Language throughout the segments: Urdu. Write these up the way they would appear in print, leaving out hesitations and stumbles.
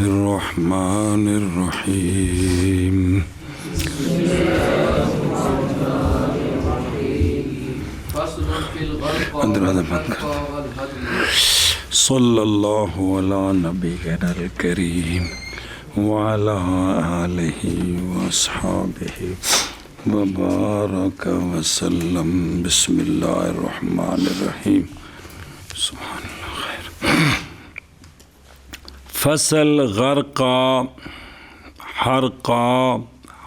الرحمن الرحیم صلی اللہ علی نبینا الکریم وعلی آلہ واصحابہ وبارک وسلم بسم اللہ الرحمن الرحیم سبحان اللہ خیر فصل غرقہ حرقہ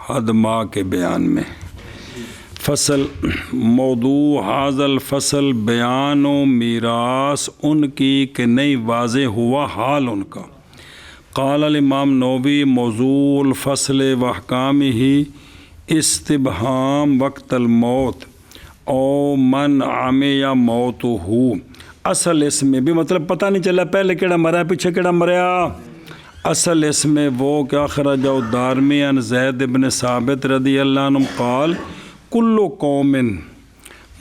ہدمہ کے بیان میں فصل موضوع حاضر الفصل بیان و میراث ان کی کہ نہیں واضح ہوا حال ان کا قال الامام نووی موضوع الفصل واحکامہ استبہام وقت الموت او من عامی یا موت ہو اصل اس میں بھی مطلب پتہ نہیں چلا پہلے کیڑا مرا پیچھے کیڑا مریا اصل اس میں وہ کہ اخرج الدارمی عن زید بن ثابت رضی اللہ عنہ قال کل قوم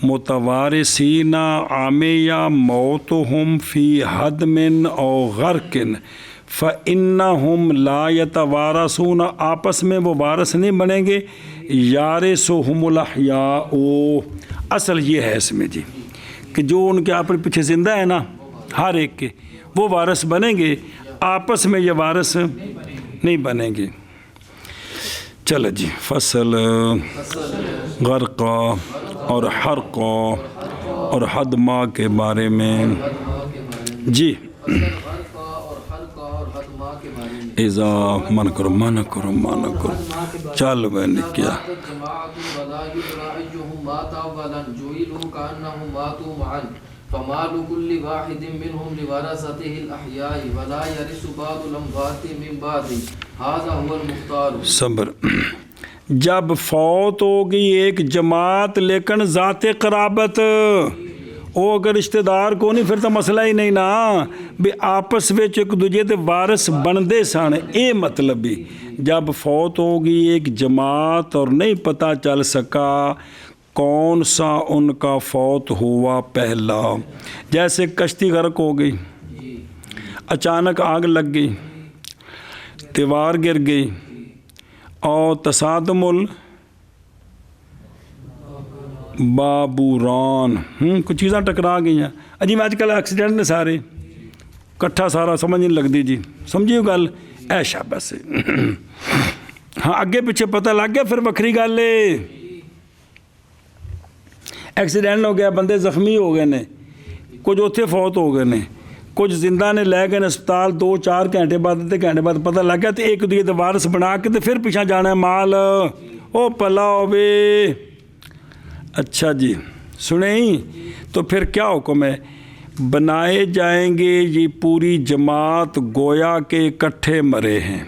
متوارثین عامیہ موتہم فی حدم او غرق فإنہم لا یتوارثون آپس میں وہ وارث نہیں بنیں گے یارثہم الاحیاء اصل یہ ہے اس میں جی کہ جو ان کے آپ پیچھے زندہ ہے نا ہر ایک کے وہ وارث بنیں گے آپس میں یہ وارث نہیں بنیں گے چلو جی فصل غرقہ اور حرقہ اور ہدمہ کے بارے میں جی اذا من کرو چل میں نے کیا فمال كل واحد منهم لورثته الأحياء ولا يرث بعض الأموات من بعض هذا هو المختار صبر جب فوت ہوگی ایک جماعت لیکن ذات قرابت وہ اگر رشتہ دار کو نہیں پھر تو مسئلہ ہی نہیں نا بھی آپس وچ ایک دوجے دے وارث بندے سن اے مطلب بھی جب فوت ہوگی ایک جماعت اور نہیں پتہ چل سکا کون سا ان کا فوت ہوا پہلا جیسے کشتی غرق ہو گئی اچانک آگ لگ گئی دیوار گر گئی اور تصادم البابوران کچھ چیزاں ٹکرا گئی ہیں جی میں آج کل ایکسیڈنٹ نے سارے کٹھا سارا سمجھ نہیں لگتی جی سمجھیے گل ایشا بس ہاں اگے پیچھے پتہ لگ گیا پھر وکری گل ہے ایکسیڈنٹ ہو گیا بندے زخمی ہو گئے نے کچھ اتنے فوت ہو گئے نے کچھ زندہ نے لے گئے ہسپتال 2-4 گھنٹے بعد پتہ لگ گیا تو ایک دوسرے کے وارث بنا کے تو پھر پیچھے جانا ہے مال او پلا ہوے اچھا جی سنیں تو پھر کیا حکم ہے بنائے جائیں گے یہ پوری جماعت گویا کے اکٹھے مرے ہیں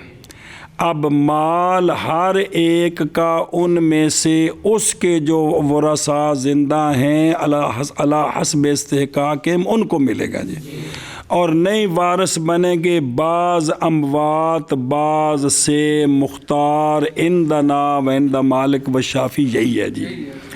اب مال ہر ایک کا ان میں سے اس کے جو ورثاء زندہ ہیں علی حسب استحقاق ان کو ملے گا جی اور نئی وارث بنیں گے بعض اموات بعض سے مختار عندنا و عند مالک و شافی یہی ہے جی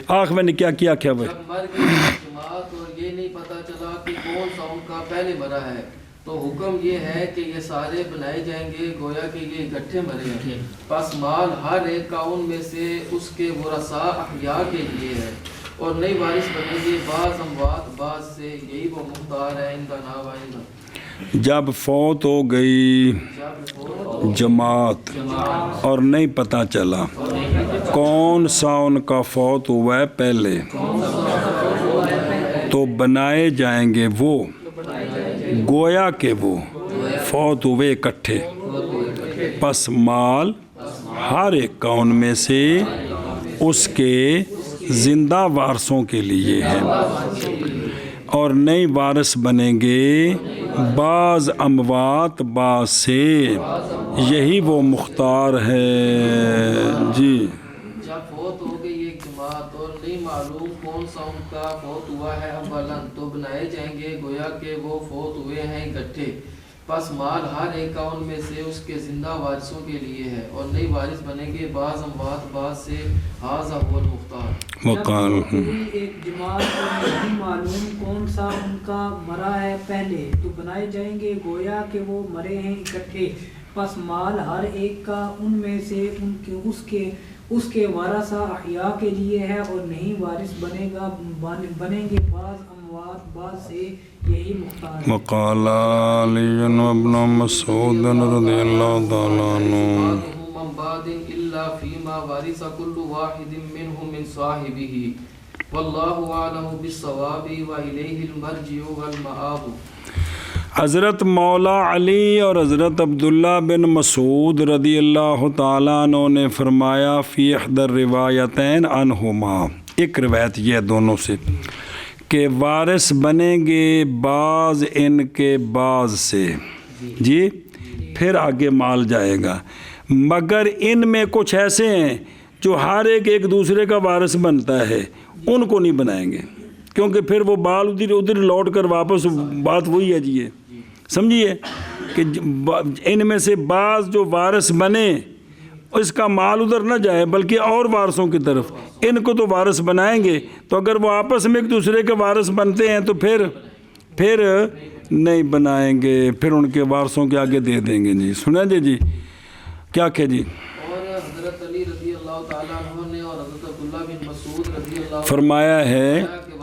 آخر میں نے کیا کیا بھائی اور یہ نہیں پتہ چلا کہ کون سا ان کا پہلے مرا ہے تو حکم یہ ہے کہ یہ سارے بنائے جائیں گے گویا کہ یہ اکٹھے مرے ہیں پس مال ہر ایک کا ان میں سے اس کے ورثاء احیاء کے لیے ہے اور نئی وارث بنیں گے بعض اموات بعض سے یہی وہ مختار ہے ان کا نام آئندہ جب فوت ہو گئی جماعت اور نہیں پتہ چلا کون سا ان کا فوت ہوا ہے پہلے تو بنائے جائیں گے وہ گویا کہ وہ فوت ہوئے اکٹھے پس مال ہر ایک کا ان میں سے اس کے زندہ وارثوں کے لیے ہے اور نئی وارث بنیں گے بعض اموات بعض سے یہی وہ مختار ہے جی جب فوت ہو گئی ایک جماعت اور نہیں معلوم کون سا ان کا فوت ہوا ہے اولاً تو بنائے جائیں گے گویا کہ وہ فوت ہوئے ہیں اکٹھے پس مال ہر ایک کا ان میں سے اس کے زندہ وارثوں کے لیے ہے اور نئی وارث بنیں گے بعض اموات بعض سے ھذا هو المختار مقال ایک جماعت کو نہیں معلوم کون سا ان کا مرا ہے پہلے تو بنائے جائیں گے گویا کہ وہ مرے ہیں اکٹھے پس مال ہر ایک کا ان میں سے اس کے وارثہ احیاء کے لیے ہے، اور نہیں وارث بنیں گے بعض اموات بعض سے، یہی مختار ہے۔ وقال علی ابن مسعود رضی اللہ تعالیٰ عنہ من بعد الا فيما ورث كل واحد منهم من صاحبه والله اعلم بالصواب واليه المرجع والمآب۔ حضرت مولا علی اور حضرت عبداللہ بن مسعود رضی اللہ تعالیٰ عنہ نے فرمایا فی احد الروایتین عنہما، ایک روایت یہ ہے دونوں سے، کہ وارث بنیں گے بعض ان کے بعض سے، جی پھر آگے مال جائے گا، مگر ان میں کچھ ایسے ہیں جو ہر ایک دوسرے کا وارث بنتا ہے، ان کو نہیں بنائیں گے، کیونکہ پھر وہ بال ادھر لوٹ کر واپس، بات وہی ہے جی، سمجھیے کہ ان میں سے بعض جو وارث بنے اس کا مال ادھر نہ جائے بلکہ اور وارثوں کی طرف، ان کو تو وارث بنائیں گے، تو اگر وہ آپس میں ایک دوسرے کے وارث بنتے ہیں تو پھر نہیں بنائیں گے، پھر ان کے وارثوں کے آگے دے دیں گے۔ جی سنیں جی کیا کہ جی، اور حضرت علی رضی اللہ تعالیٰ عنہ نے اور حضرت عبداللہ بن مسعود رضی اللہ فرمایا ہے،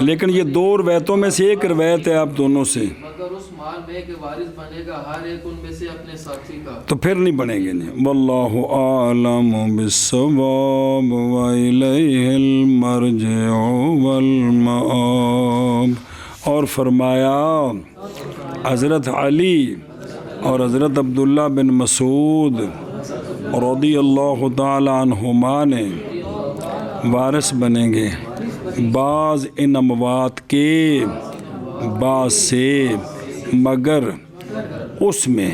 لیکن یہ دو روایتوں میں سے ایک روایت ہے آپ دونوں سے، مگر اس مال میں کہ وارث بنے گا ہر ایک ان میں سے اپنے ساتھی کا، تو پھر نہیں بنیں گے نہیں۔ واللہ اعلم بالصواب والیہ المرجع والمآب۔ اور فرمایا حضرت علی اور حضرت عبداللہ بن مسعود رضی اللہ تعالی عنہما نے وارث بنیں گے بعض ان اموات کے بعض سے، مگر اس میں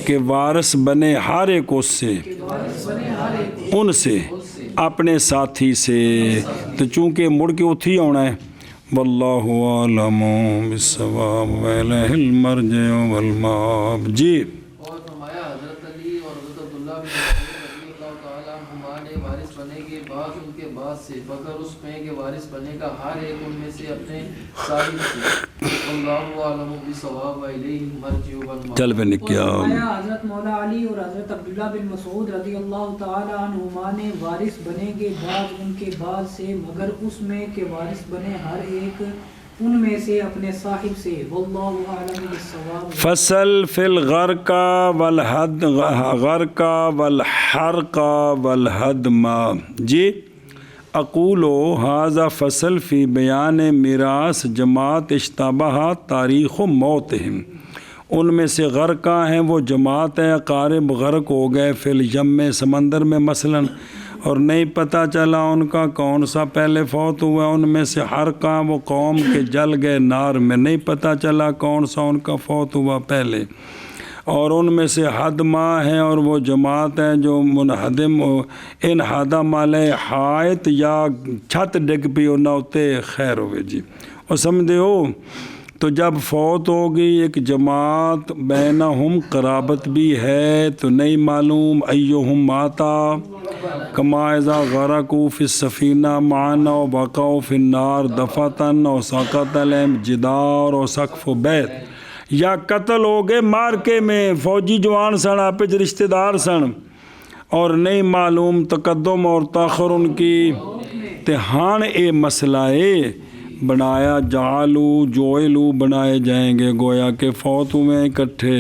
کہ وارث بنے ہر ایک اس سے، ان سے اپنے ساتھی سے، تو چونکہ مڑ کے اتھی ہونا ہے۔ واللہ اعلم بالصواب والیہ المرجع والمآب۔ جی اور فرمایا حضرت علی اور حضرت عبداللہ بن مسعود رضی اللہ تعالیٰ عنہما نے وارث بنے گے بعض ان کے بعض سے، مگر اس میں کہ وارث بنے گا ہر ایک ان میں سے اپنے صاحب سے، واللہ اعلم بالصواب والیہ المرجع والمآب۔ چل بے نکیا حضرت مولا علی اور حضرت عبداللہ بن مسعود رضی اللہ تعالی عنہما نے وارث بنیں گے بعض ان کے بعض سے، مگر اس میں کہ وارث بنے ہر ایک ان میں سے اپنے صاحب سے، واللہ اعلم بالصواب۔ فصل فی الغرق والحرق والہدم۔ جی اقول ھذا فصل فی بیان میراث جماعت اشتبہ تاریخ موتہم۔ ان میں سے غرقہ ہیں وہ جماعت ہے قارب غرق ہو گئے فی الیم میں، سمندر میں مثلاً، اور نہیں پتہ چلا ان کا کون سا پہلے فوت ہوا، ان میں سے حرقہ وہ قوم کے جل گئے نار میں، نہیں پتہ چلا کون سا ان کا فوت ہوا پہلے، اور ان میں سے حدمہ ہیں اور وہ جماعت ہیں جو منہدم ان حدم علیہ حائط یا چھت ڈگ پی نہ ہوتے خیر ہوئے۔ جی اور سمجھے ہو تو جب فوت ہوگی ایک جماعت بینہم قرابت بھی ہے تو نہیں معلوم ایہم ماتا کما اذا غرقوا فی السفینہ معنا و بقوا فی النار دفتن و سقط علیہم جدار و سقف بیت، یا قتل ہو گئے مارکے میں، فوجی جوان سن آپس رشتہ دار سن، اور نہیں معلوم تقدم اور تاخر ان کی، تہان اے مسئلہ بنایا جوئلو بنائے جائیں گے، گویا کہ فوت ہوئے اکٹھے،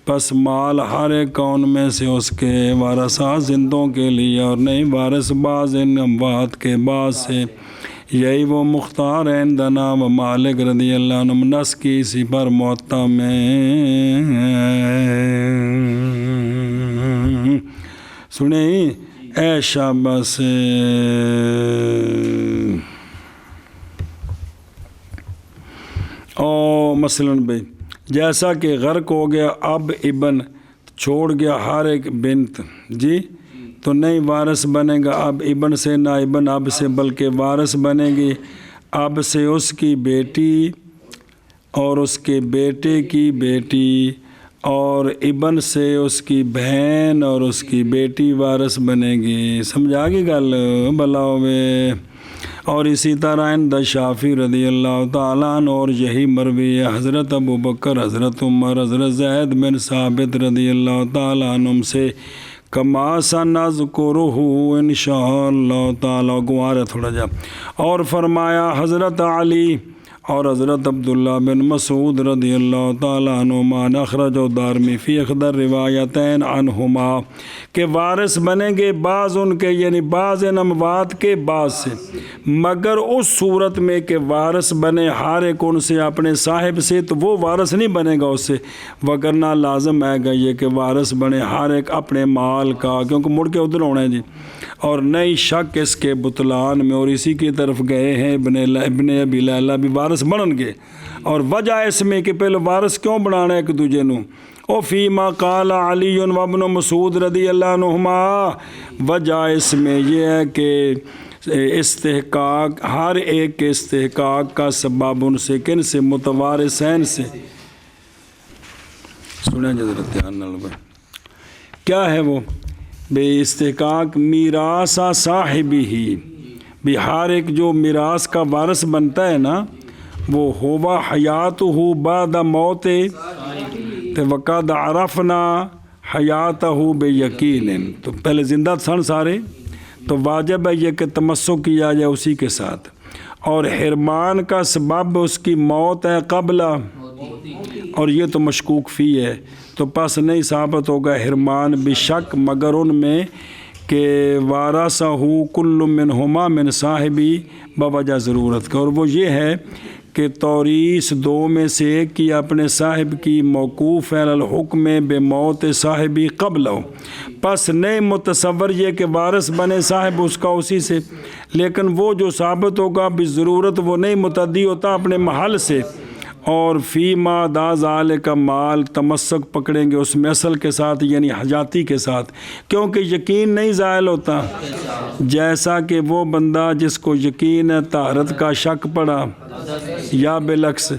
پس مال ہر ایک کون میں سے اس کے وارثہ زندوں کے لیے، اور نہیں وارث بعض ان اموات کے بعض سے، یہی وہ مختار ہیں دنا و مالک رضی اللہ عنہ نس کی اسی پر معطا میں۔ سنیں اے شاباش او مثلاً بھائی جیسا کہ غرق ہو گیا اب ابن، چھوڑ گیا ہر ایک بنت، جی تو نہیں وارث بنے گا اب ابن سے، نہ ابن اب سے، بلکہ وارث بنے گی اب سے اس کی بیٹی اور اس کے بیٹے کی بیٹی، اور ابن سے اس کی بہن اور اس کی بیٹی وارث بنے گی۔ سمجھا گی گل بلاؤ میں؟ اور اسی طرح عند شافعی رضی اللہ تعالیٰ عنہ اور یہی مروی ہے حضرت ابو بکر، حضرت عمر، حضرت زید بن ثابت رضی اللہ تعالیٰ عنہم سے کما سنذکرہ انشاءاللہ تعالیٰ، گوارا تھوڑا جا، اور فرمایا حضرت علی اور حضرت عبداللہ بن مسعود رضی اللہ تعالیٰ عنہما اخرج دارمی فی اخدر روایتین عنہما کہ وارث بنیں گے بعض ان کے، یعنی بعض ان اموات کے بعض سے، مگر اس صورت میں کہ وارث بنے ہر ایک ان سے اپنے صاحب سے، تو وہ وارث نہیں بنے گا اس سے، وگرنہ لازم آئے گا یہ کہ وارث بنے ہر ایک اپنے مال کا، کیونکہ مڑ کے ادھر ہونا ہے جی، اور نئی شک اس کے بطلان میں، اور اسی کی طرف گئے ہیں ابن ابی لیلہ بھی وارث بنن گے، اور وجہ اس میں کہ پہلے وارث کیوں بنانا ہے ایک دوجے نو، او فیما قال علی و ابن مسعود رضی اللہ عنہما، وجہ اس میں یہ ہے کہ استحقاق، ہر ایک کے استحقاق کا سبب ان سے، کن سے؟ متوارثین سے۔ سنیں حضرت دھیان نال بھائی، کیا ہے وہ؟ بے استحقاق میراث صاحبی ہی، بھی ہر ایک جو میراث کا وارث بنتا ہے نا، وہ ہوا حیاتہ بعد موت، وقد عرفنا حیاتہ بے یقین، تو پہلے زندہ سن سارے، تو واجب ہے یہ کہ تمسک کیا جائے اسی کے ساتھ، اور حرمان کا سبب اس کی موت ہے قبل، اور یہ تو مشکوک فی ہے، تو پس نہیں ثابت ہوگا حرمان بشک مگر ان میں کہ وارثہ کل منہما من صاحبی بوجہ ضرورت کا، اور وہ یہ ہے کہ توریث دو میں سے ایک کی اپنے صاحب کی موقوف ہے الحکم بے موت صاحبی قبل ہو، پس نہیں متصور یہ کہ وارث بنے صاحب اس کا اسی سے، لیکن وہ جو ثابت ہوگا بضرورت وہ نہیں متعدی ہوتا اپنے محل سے، اور فی ما دا ذالک کا مال تمسک پکڑیں گے اس میں اصل کے ساتھ، یعنی حجاتی کے ساتھ، کیونکہ یقین نہیں زائل ہوتا، جیسا کہ وہ بندہ جس کو یقین ہے طہارت کا شک پڑا یا بالعکس،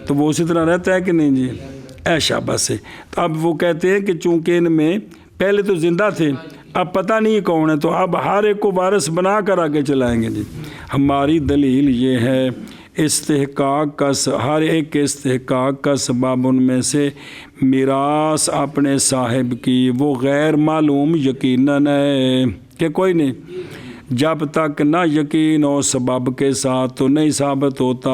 تو وہ اسی طرح رہتا ہے کہ نہیں جی؟ اے شاباش سے، تو اب وہ کہتے ہیں کہ چونکہ ان میں پہلے تو زندہ تھے، اب پتہ نہیں کون ہے، تو اب ہر ایک کو وارث بنا کر آگے چلائیں گے جی۔ ہماری دلیل یہ ہے استحقاق کا، ہر ایک کے استحقاق کا سبب ان میں سے میراث اپنے صاحب کی، وہ غیر معلوم یقیناً ہے کہ کوئی نہیں، جب تک نہ یقین ہو سبب کے ساتھ تو نہیں ثابت ہوتا،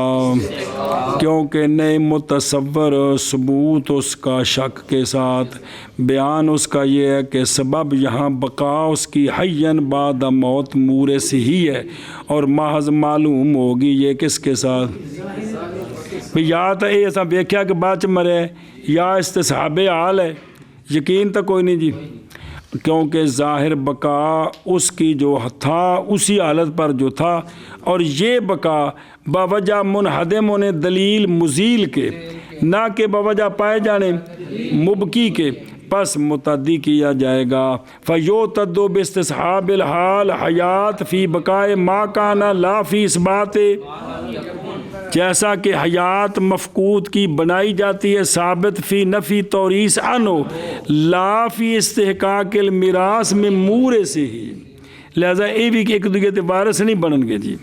کیونکہ نہیں متصور ثبوت اس کا شک کے ساتھ، بیان اس کا یہ ہے کہ سبب یہاں بقا اس کی حین بعد موت مورے سے ہی ہے، اور محض معلوم ہوگی یہ کس کے ساتھ، یا تو ایسا ویکھیا کہ بعد چ مرے، یا استصحاب حال ہے، یقین تو کوئی نہیں جی، کیونکہ ظاہر بقا اس کی جو تھا اسی حالت پر جو تھا، اور یہ بقا باوجہ منہدم ہونے دلیل مزیل کے، نہ کہ باوجہ پائے جانے مبکی کے، پس متعدی کیا جائے گا، فیعتد باستصحاب الحال حیات فی بقائے ما کان لا فی اثبات، جیسا کہ حیات مفقود کی بنائی جاتی ہے ثابت فی نفی توریث عنہ لا فی استحقاق المیراث میں مورے سے ہی، لہذا یہ بھی کہ ایک دوسرے کے وارث نہیں بنن گے جی،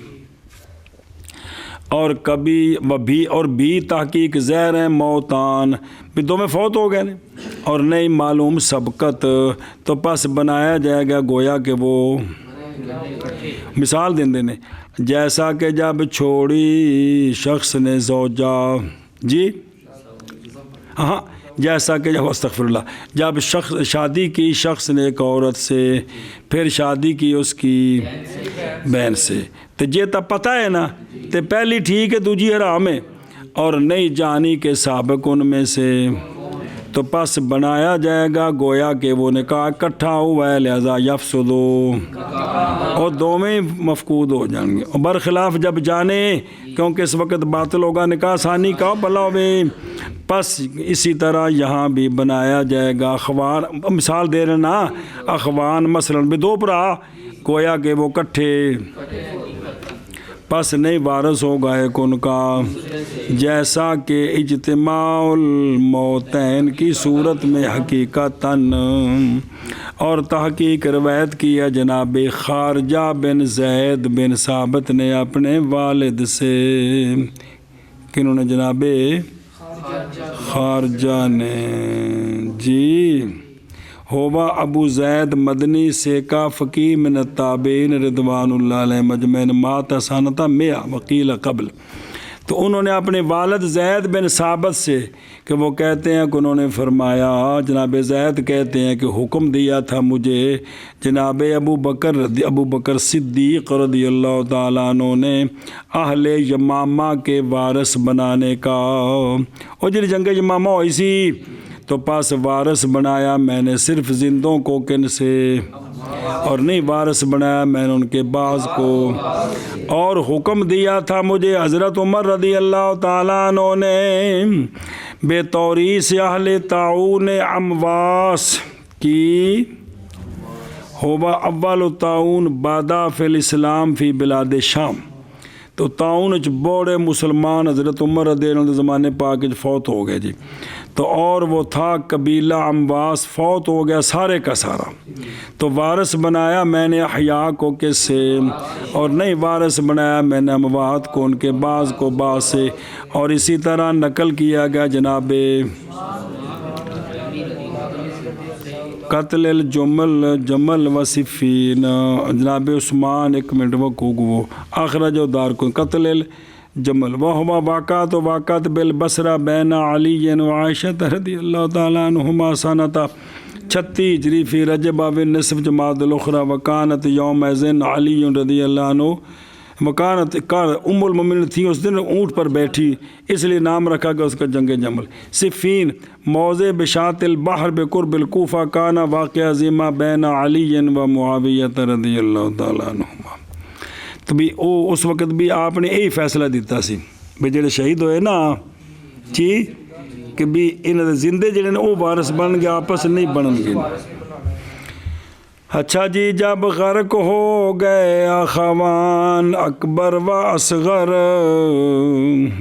اور کبھی اور بھی تحقیق زہر ہیں موتان، بھی دو میں فوت ہو گئے نا، اور نہیں معلوم سبقت، تو پس بنایا جائے گا گویا کہ وہ مثال دیں دینے، جیسا کہ جب چھوڑی شخص نے زوجہ، جی ہاں، جیسا کہ جب استغفر اللہ، جب شادی کی شخص نے ایک عورت سے، پھر شادی کی اس کی بہن سے، تو یہ تو پتہ ہے نا، تو پہلی ٹھیک ہے دوجی حرام ہے، اور نہیں جانی کے سابق ان میں سے، تو پس بنایا جائے گا گویا کہ وہ نکاح اکٹھا ہوا ہے، لہذا یفسدو، اور دو میں مفقود ہو جائیں گے، اور برخلاف جب جانے، کیونکہ اس وقت باطل ہوگا نکاح ثانی کا بھلا ہوئے، پس اسی طرح یہاں بھی بنایا جائے گا اخوان، مثال دے رہے نا، اخوان مثلا بھی دو برا گویا کہ وہ کٹھے، پس نہیں وارث ہوگا ایک ان کا جیسا کہ اجتماع الموتین کی صورت میں حقیقتاً. اور تحقیق روایت کیا جناب خارجہ بن زید بن ثابت نے اپنے والد سے. کنہوں نے جناب خارجہ نے جی. ہوا ابو زید مدنی سے کا فقی من التابعین رضوان اللہ علیہ مجمعین مات سنۃ 100 وقیل قبل. تو انہوں نے اپنے والد زید بن ثابت سے کہ وہ کہتے ہیں کہ انہوں نے فرمایا جناب زید کہتے ہیں کہ حکم دیا تھا مجھے جناب ابو بکر صدیق رضی اللہ تعالیٰ عنہ نے اہل یمامہ کے وارث بنانے کا. اور جی جنگ یمامہ ہوئی سی تو پاس وارث بنایا میں نے صرف زندوں کو کن سے اور نہیں وارث بنایا میں نے ان کے بعض کو. اور حکم دیا تھا مجھے حضرت عمر رضی اللہ تعالیٰ عنہ نے بے توریث اہل طاعون امواس کی. ہوا اول طاعون بادا فی الاسلام فی بلاد شام. تو طاعون بڑے مسلمان حضرت عمر رضی اللہ عنہ زمانے پاک فوت ہو گئے جی. تو اور وہ تھا قبیلہ امواس فوت ہو گیا سارے کا سارا. تو وارث بنایا میں نے احیاء کو کس سے اور نہیں وارث بنایا میں نے اموات کو ان کے بعض کو بعض سے. اور اسی طرح نقل کیا گیا جناب قتل الجمل و صفین. جناب عثمان ایک منٹ وہ اخرج و دار کو قتل الجمل وہما واقعات بالبصرہ بین علی و عائشہ رضی اللہ تعالیٰ عنہما سنۃ 36 ہجری فی رجب نصف جماد الاخری وکانت یوم اذن علی رضی اللہ عنہ مکانت ام المومنین تھی اس دن اونٹ پر بیٹھی اس لیے نام رکھا گیا اس کا جنگ جمل. صفین موضع بشاط البحر بقرب الکوفہ کانا واقعہ عظیمہ بین علی و معاویہ رضی اللہ تعالیٰ عنہما. تو بھی اس وقت بھی آپ نے یہی فیصلہ دیتا سی بھی جڑے شہید ہوئے نا جی کہ بھی انہاں دے زندے جڑے نے وہ وارث بن گئے آپس نہیں بنن گے. اچھا جی جب غرق ہو گئے اخوان اکبر و اصغر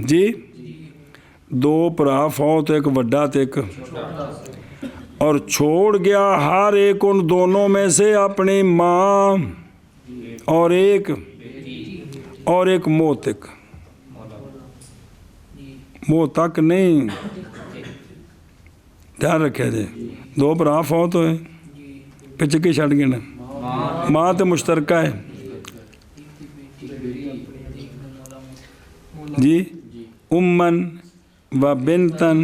جی 2 بھرا فوت ایک وڈا تے ایک اور چھوڑ گیا ہر ایک ان دونوں میں سے اپنی ماں اور ایک موتک موتک نہیں دھیان رکھے جی 2 بھرا فوت ہوئے پچھے کی چھڑ گئے ماں تے مشترکہ ہے جی امن و بنتن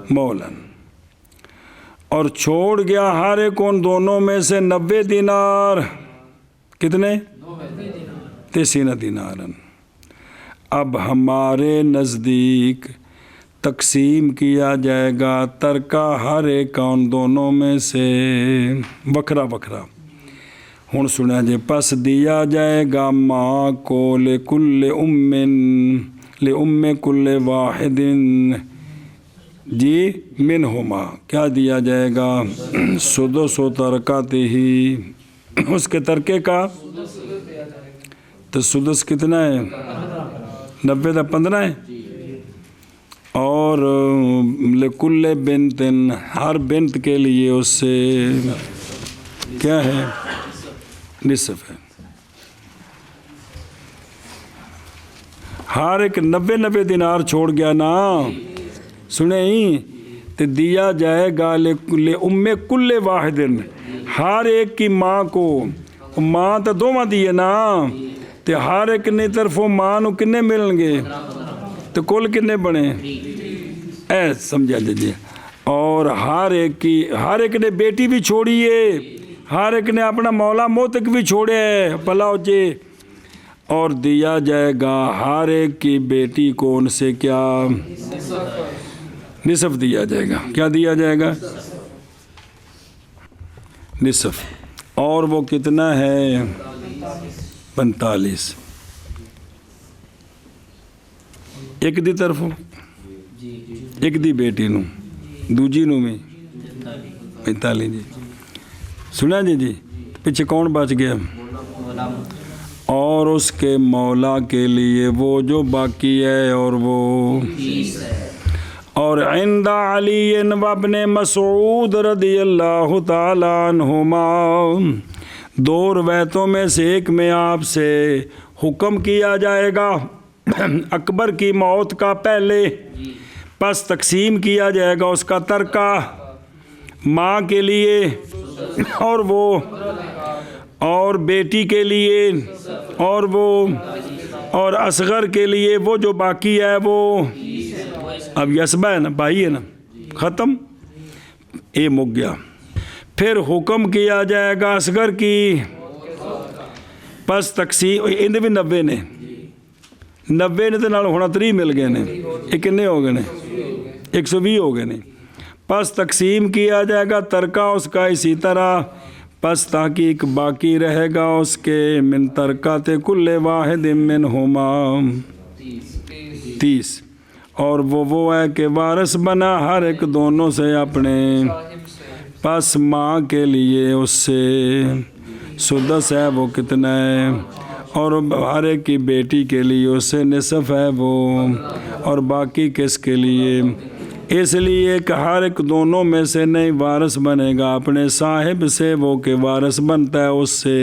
مولن. اور چھوڑ گیا ہر ایک ان دونوں میں سے 90 دینار. کتنے 30 دینارن. اب ہمارے نزدیک تقسیم کیا جائے گا ترکہ ہر ایک ان دونوں میں سے وکھرا وکھرا. ہن سنیا جی پس دیا جائے گا ماں کو لأم کل واحد جی منہما کیا دیا جائے گا سدس و ترکاتے ہی اس کے ترکے کا. تو سدس کتنا ہے 90 کا 15 ہے. اور لکل بنت ہر بنت کے لیے اس سے کیا ہے نصف ہے. ہر ایک 90 دینار چھوڑ گیا نا سنیں تو دیا جائے گا لأم کل واحد ہر ایک کی ماں کو. ماں تو دونوں دی ہے نا تو ہر ایک نے طرفوں ماں نو کنے ملن گے تو کل کنے بنے اے سمجھا جی. اور ہر ایک نے بیٹی بھی چھوڑی ہے ہر ایک نے اپنا مولا موتک بھی چھوڑے ہے پلاؤ جے. اور دیا جائے گا ہر ایک کی بیٹی کو ان سے کیا نصف دیا جائے گا. کیا دیا جائے گا نصف. اور وہ کتنا ہے 45 ایک دی طرف ایک دی بیٹی نو دوجی نو میں 45 جی. سنا جی پیچھے کون بچ گیا اور اس کے مولا کے لیے وہ جو باقی ہے اور وہ اور عند علی و ابن مسعود رضی اللہ تعالی عنہما 2 روایتوں میں سے ایک میں آپ سے حکم کیا جائے گا اکبر کی موت کا پہلے، پس تقسیم کیا جائے گا اس کا ترکہ ماں کے لیے اور وہ اور بیٹی کے لیے اور وہ اور اصغر کے لیے وہ جو باقی ہے وہ اب یسبا ہے نا، بھائی ہے نا، ختم، اے مک گیا۔ پھر حکم کیا جائے گا اصغر کی، پس تقسیم اندے بھی 90 نے 90 نے تو نال ہونا 30 مل گئے نے، یہ کنے ہو گئے نے 120 ہو گئے نے۔ پس تقسیم کیا جائے گا ترکہ اس کا اسی طرح، پس تحقیق باقی رہے گا اس کے من ترکات کل واحد منہما 30، اور وہ ہے کہ وارث بنا ہر ایک دونوں سے اپنے، پس ماں کے لیے اس سے سدس ہے وہ کتنا ہے، اور ہر ایک کی بیٹی کے لیے اس سے نصف ہے وہ، اور باقی کس کے لیے؟ اس لیے کہ ہر ایک دونوں میں سے نہیں وارث بنے گا اپنے صاحب سے، وہ کہ وارث بنتا ہے اس سے،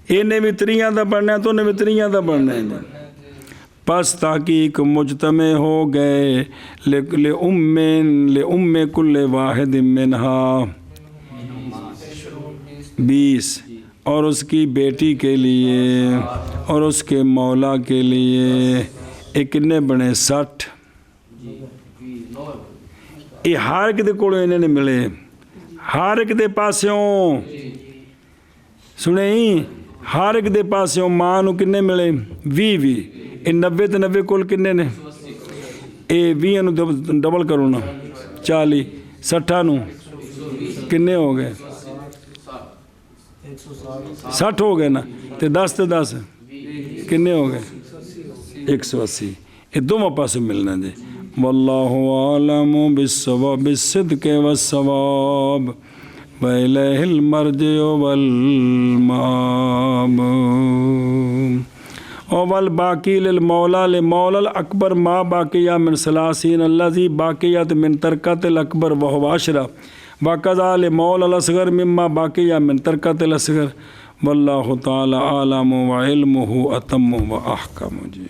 انہیں بھی 3 دا پڑھنا ہے تو انہیں بھی 3 دا پڑھنا ہے۔ پس تحقیق مجتمع ہو گئے لِأُمِّ كُلِّ واحد منہا 20، اور اس کی بیٹی کے لیے اور اس کے مولا کے لیے کتنے بنے 60۔ یہ ہر ایک دے کولوں انہیں نے ملے، ہر ایک دے پاسوں سنیں، ہر ایک دے پاسوں ماں نو کنے ملے 20، یہ 90 تے 90 کول کنے نے، یہ 20 نو ڈبل کرو نا 40، 60 نو کنے ہو گئے 60 ہو گئے نا، تے 10 تے 10 کنے ہو گئے 180، یہ دونوں پاسوں ملنا جی۔ واللہ عالم بالصدق والصواب وإلیہ المرجع والمآب۔ والباقی للمولا لمولا الاکبر ما باقیہ من 30 الذی باقیت من ترکت الاکبر وهو 10، وکذا لمولا الاصغر مما باقیہ من ترکت الاصغر، واللہ تعالی عالم وعلمہ اتم واحکم جی۔